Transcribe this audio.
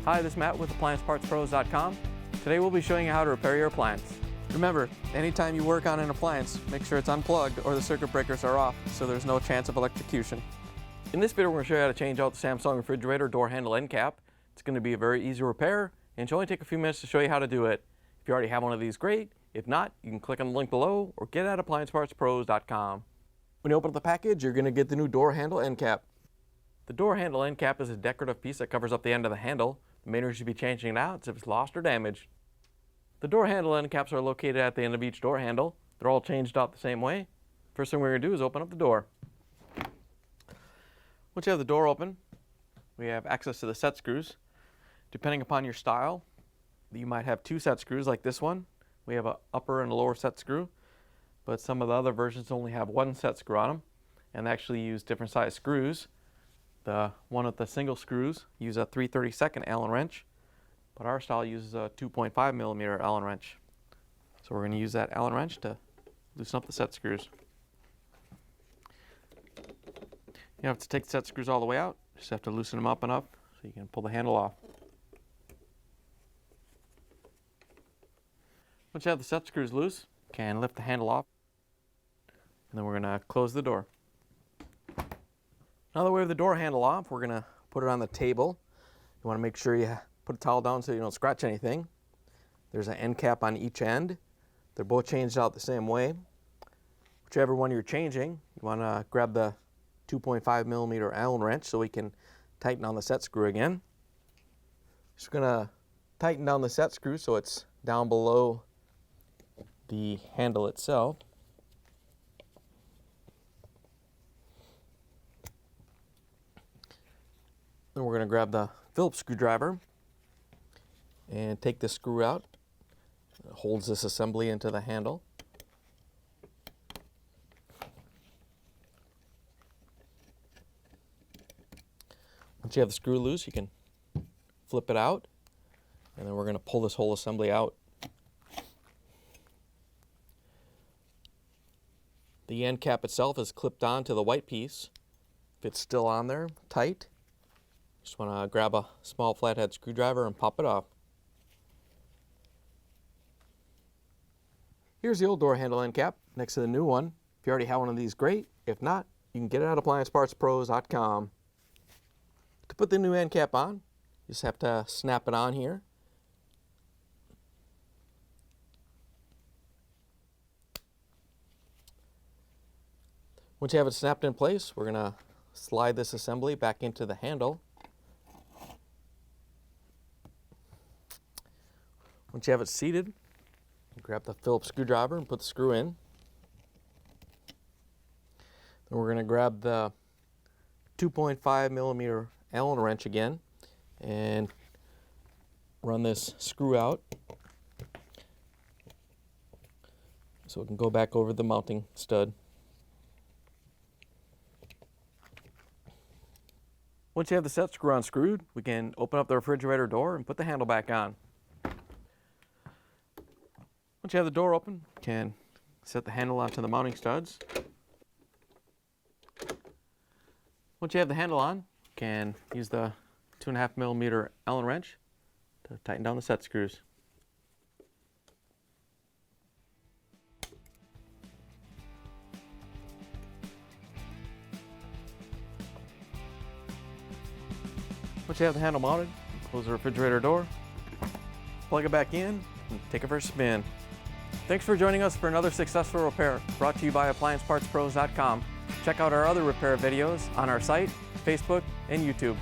Hi, this is Matt with AppliancePartsPros.com. Today we'll be showing you how to repair your appliance. Remember, anytime you work on an appliance, make sure it's unplugged or the circuit breakers are off so there's no chance of electrocution. In this video, we're going to show you how to change out the Samsung refrigerator door handle end cap. It's going to be a very easy repair and it'll only take a few minutes to show you how to do it. If you already have one of these, great. If not, you can click on the link below or get it at AppliancePartsPros.com. When you open up the package, you're going to get the new door handle end cap. The door handle end cap is a decorative piece that covers up the end of the handle. The main reason you should be changing it out is if it's lost or damaged. The door handle end caps are located at the end of each door handle. They're all changed out the same way. First thing we're going to do is open up the door. Once you have the door open, we have access to the set screws. Depending upon your style, you might have two set screws like this one. We have an upper and a lower set screw, but some of the other versions only have one set screw on them and actually use different size screws. The one with the single screws use a 3/32 Allen wrench, but our style uses a 2.5 millimeter Allen wrench. So we're going to use that Allen wrench to loosen up the set screws. You don't have to take the set screws all the way out, just have to loosen them up enough so you can pull the handle off. Once you have the set screws loose, you can lift the handle off, and then we're going to close the door. Now that we have the door handle off, we're going to put it on the table. You want to make sure you put a towel down so you don't scratch anything. There's an end cap on each end. They're both changed out the same way. Whichever one you're changing, you want to grab the 2.5 millimeter Allen wrench so we can tighten on the set screw again. Just going to tighten down the set screw so it's down below the handle itself. Then we're going to grab the Phillip screwdriver and take this screw out. It holds this assembly into the handle. Once you have the screw loose, you can flip it out, and then we're going to pull this whole assembly out. The end cap itself is clipped onto the white piece. If it's still on there, tight, just want to grab a small flathead screwdriver and pop it off. Here's the old door handle end cap next to the new one. If you already have one of these, great. If not, you can get it at AppliancePartsPros.com. To put the new end cap on, you just have to snap it on here. Once you have it snapped in place, we're going to slide this assembly back into the handle. Once you have it seated, grab the Phillips screwdriver and put the screw in. Then we're going to grab the 2.5 millimeter Allen wrench again and run this screw out so it can go back over the mounting stud. Once you have the set screw unscrewed, we can open up the refrigerator door and put the handle back on. Once you have the door open, you can set the handle onto the mounting studs. Once you have the handle on, you can use the 2.5 millimeter Allen wrench to tighten down the set screws. Once you have the handle mounted, close the refrigerator door, plug it back in, and take it for a spin. Thanks for joining us for another successful repair brought to you by AppliancePartsPros.com. Check out our other repair videos on our site, Facebook, and YouTube.